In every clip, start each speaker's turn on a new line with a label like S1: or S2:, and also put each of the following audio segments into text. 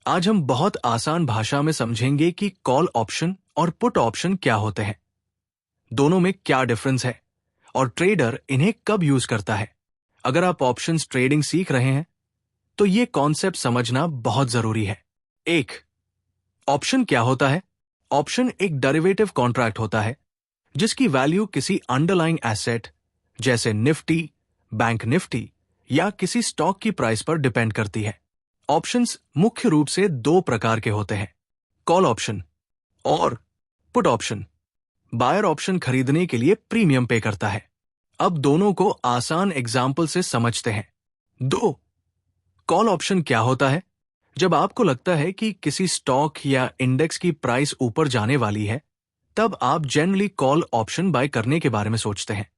S1: आज हम बहुत आसान भाषा में समझेंगे कि कॉल ऑप्शन और पुट ऑप्शन क्या होते हैं, दोनों में क्या डिफरेंस है और ट्रेडर इन्हें कब यूज करता है। अगर आप ऑप्शंस ट्रेडिंग सीख रहे हैं तो ये कॉन्सेप्ट समझना बहुत जरूरी है। एक, ऑप्शन क्या होता है? ऑप्शन एक डेरिवेटिव कॉन्ट्रैक्ट होता है जिसकी वैल्यू किसी अंडरलाइंग एसेट जैसे निफ्टी, बैंक निफ्टी या किसी स्टॉक की प्राइस पर डिपेंड करती है। ऑप्शंस मुख्य रूप से दो प्रकार के होते हैं, कॉल ऑप्शन और पुट ऑप्शन। बायर ऑप्शन खरीदने के लिए प्रीमियम पे करता है। अब दोनों को आसान एग्जाम्पल से समझते हैं। दो, कॉल ऑप्शन क्या होता है? जब आपको लगता है कि किसी स्टॉक या इंडेक्स की प्राइस ऊपर जाने वाली है, तब आप जनरली कॉल ऑप्शन बाय करने के बारे में सोचते हैं।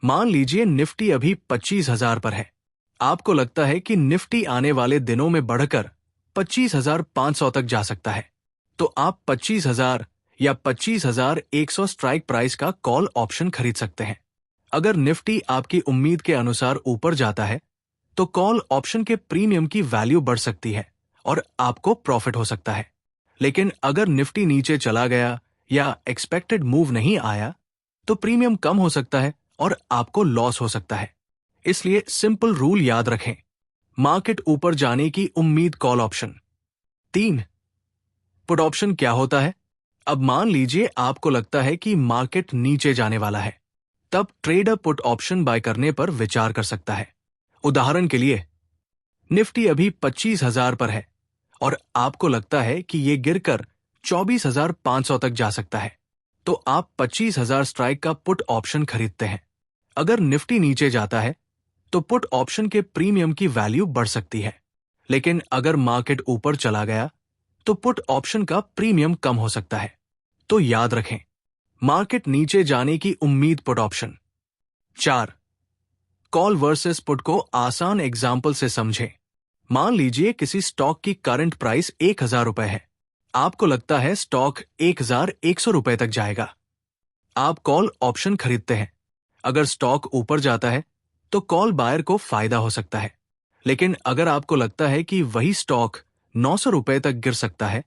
S1: मान लीजिए निफ्टी अभी 25,000 पर है। आपको लगता है कि निफ्टी आने वाले दिनों में बढ़कर 25,500 तक जा सकता है, तो आप 25,000 या 25,100 स्ट्राइक प्राइस का कॉल ऑप्शन खरीद सकते हैं। अगर निफ्टी आपकी उम्मीद के अनुसार ऊपर जाता है तो कॉल ऑप्शन के प्रीमियम की वैल्यू बढ़ सकती है और आपको प्रॉफिट हो सकता है। लेकिन अगर निफ्टी नीचे चला गया या एक्सपेक्टेड मूव नहीं आया तो प्रीमियम कम हो सकता है और आपको लॉस हो सकता है। इसलिए सिंपल रूल याद रखें, मार्केट ऊपर जाने की उम्मीद कॉल ऑप्शन। 3, पुट ऑप्शन क्या होता है? अब मान लीजिए आपको लगता है कि मार्केट नीचे जाने वाला है, तब ट्रेडर पुट ऑप्शन बाय करने पर विचार कर सकता है। उदाहरण के लिए, निफ्टी अभी 25,000 पर है और आपको लगता है कि यह गिरकर 24,500 तक जा सकता है, तो आप 25,000 स्ट्राइक का पुट ऑप्शन खरीदते हैं। अगर निफ्टी नीचे जाता है तो पुट ऑप्शन के प्रीमियम की वैल्यू बढ़ सकती है, लेकिन अगर मार्केट ऊपर चला गया तो पुट ऑप्शन का प्रीमियम कम हो सकता है। तो याद रखें, मार्केट नीचे जाने की उम्मीद put option. 4, call versus put को आसान एग्जाम्पल से समझें। मान लीजिए किसी स्टॉक की करंट प्राइस 1,000 रुपए है। आपको लगता है स्टॉक 1,100 रुपए तक जाएगा। आप कॉल ऑप्शन खरीदते हैं। अगर स्टॉक ऊपर जाता है तो कॉल बायर को फायदा हो सकता है, लेकिन अगर आपको लगता है कि वही स्टॉक 900 रुपए तक गिर सकता है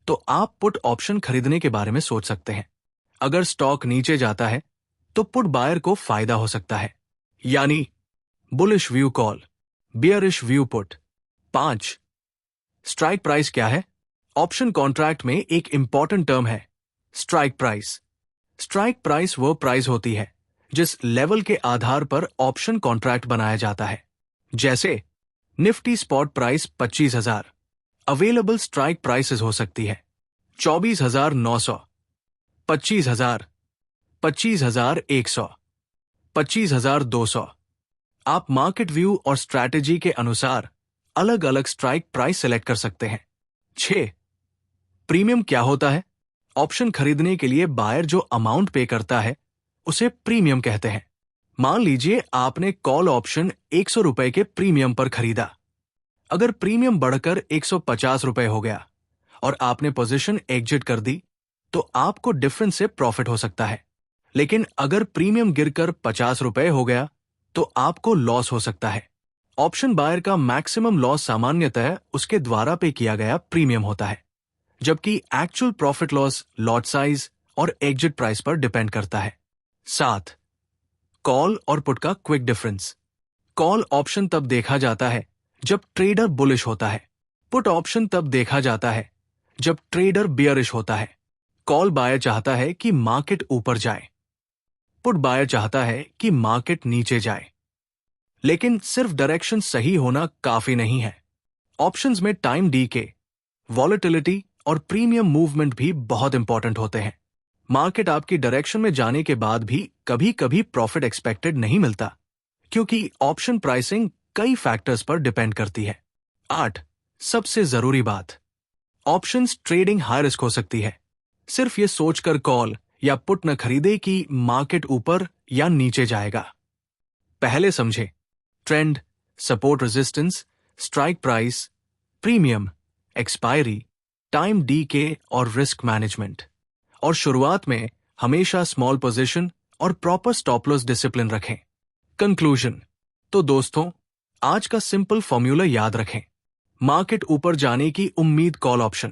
S1: तो आप पुट ऑप्शन खरीदने के बारे में सोच सकते हैं। अगर स्टॉक नीचे जाता है तो पुट बायर को फायदा हो सकता है, यानी bullish view call, bearish view put. 5, strike price क्या है? ऑप्शन कॉन्ट्रैक्ट में एक इंपॉर्टेंट टर्म है, स्ट्राइक प्राइस। स्ट्राइक प्राइस वो प्राइस होती है जिस लेवल के आधार पर ऑप्शन कॉन्ट्रैक्ट बनाया जाता है। जैसे Nifty spot price 25,000, available strike prices हो सकती है 24,900, 25,000, 25,100, 25,200। आप मार्केट व्यू और स्ट्रैटेजी के अनुसार अलग अलग स्ट्राइक प्राइस सेलेक्ट कर सकते हैं। 6, प्रीमियम क्या होता है? ऑप्शन खरीदने के लिए बायर जो अमाउंट पे करता है उसे प्रीमियम कहते हैं। मान लीजिए आपने कॉल ऑप्शन 100 रुपए के प्रीमियम पर खरीदा। अगर प्रीमियम बढ़कर 150 रुपए हो गया और आपने पोजीशन एग्जिट कर दी तो आपको डिफरेंस से प्रॉफिट हो सकता है, लेकिन अगर प्रीमियम गिरकर 50 रुपए हो गया तो आपको लॉस हो सकता है। ऑप्शन बायर का मैक्सिमम लॉस सामान्यतः उसके द्वारा पे किया गया प्रीमियम होता है, जबकि actual profit loss lot size और एग्जिट प्राइस पर डिपेंड करता है। 7, कॉल और पुट का क्विक डिफरेंस। कॉल ऑप्शन तब देखा जाता है जब ट्रेडर बुलिश होता है। पुट ऑप्शन तब देखा जाता है जब ट्रेडर बियरिश होता है। कॉल बायर चाहता है कि मार्केट ऊपर जाए, पुट बायर चाहता है कि मार्केट नीचे जाए। लेकिन सिर्फ डायरेक्शन सही होना काफी नहीं है। ऑप्शंस में टाइम डीके, वॉलेटिलिटी और प्रीमियम मूवमेंट भी बहुत इंपॉर्टेंट होते हैं। मार्केट आपकी डायरेक्शन में जाने के बाद भी कभी कभी प्रॉफिट एक्सपेक्टेड नहीं मिलता, क्योंकि ऑप्शन प्राइसिंग कई फैक्टर्स पर डिपेंड करती है। 8, सबसे जरूरी बात, ऑप्शंस ट्रेडिंग हाई रिस्क हो सकती है। सिर्फ ये सोचकर कॉल या पुट न खरीदे कि मार्केट ऊपर या नीचे जाएगा। पहले समझे trend, support resistance, strike price, premium, expiry, time DK और रिस्क मैनेजमेंट। और शुरुआत में हमेशा स्मॉल पोजीशन और प्रॉपर स्टॉप लॉस डिसिप्लिन रखें। कंक्लूजन, तो दोस्तों आज का सिंपल फॉर्मूला याद रखें, मार्केट ऊपर जाने की उम्मीद कॉल ऑप्शन,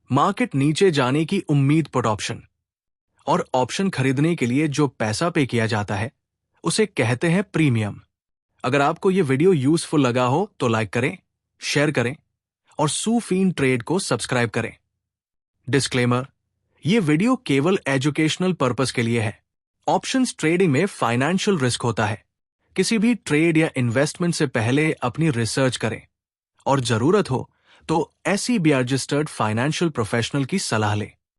S1: मार्केट नीचे जाने की उम्मीद पुट ऑप्शन, और ऑप्शन खरीदने के लिए जो पैसा पे किया जाता है उसे कहते हैं प्रीमियम। अगर आपको यह वीडियो यूजफुल लगा हो तो लाइक करें, शेयर करें और सूफीन ट्रेड को सब्सक्राइब करें। डिस्क्लेमर, यह वीडियो केवल एजुकेशनल पर्पस के लिए है। ऑप्शंस ट्रेडिंग में फाइनेंशियल रिस्क होता है। किसी भी ट्रेड या इन्वेस्टमेंट से पहले अपनी रिसर्च करें और जरूरत हो तो SEBI रजिस्टर्ड फाइनेंशियल प्रोफेशनल की सलाह लें।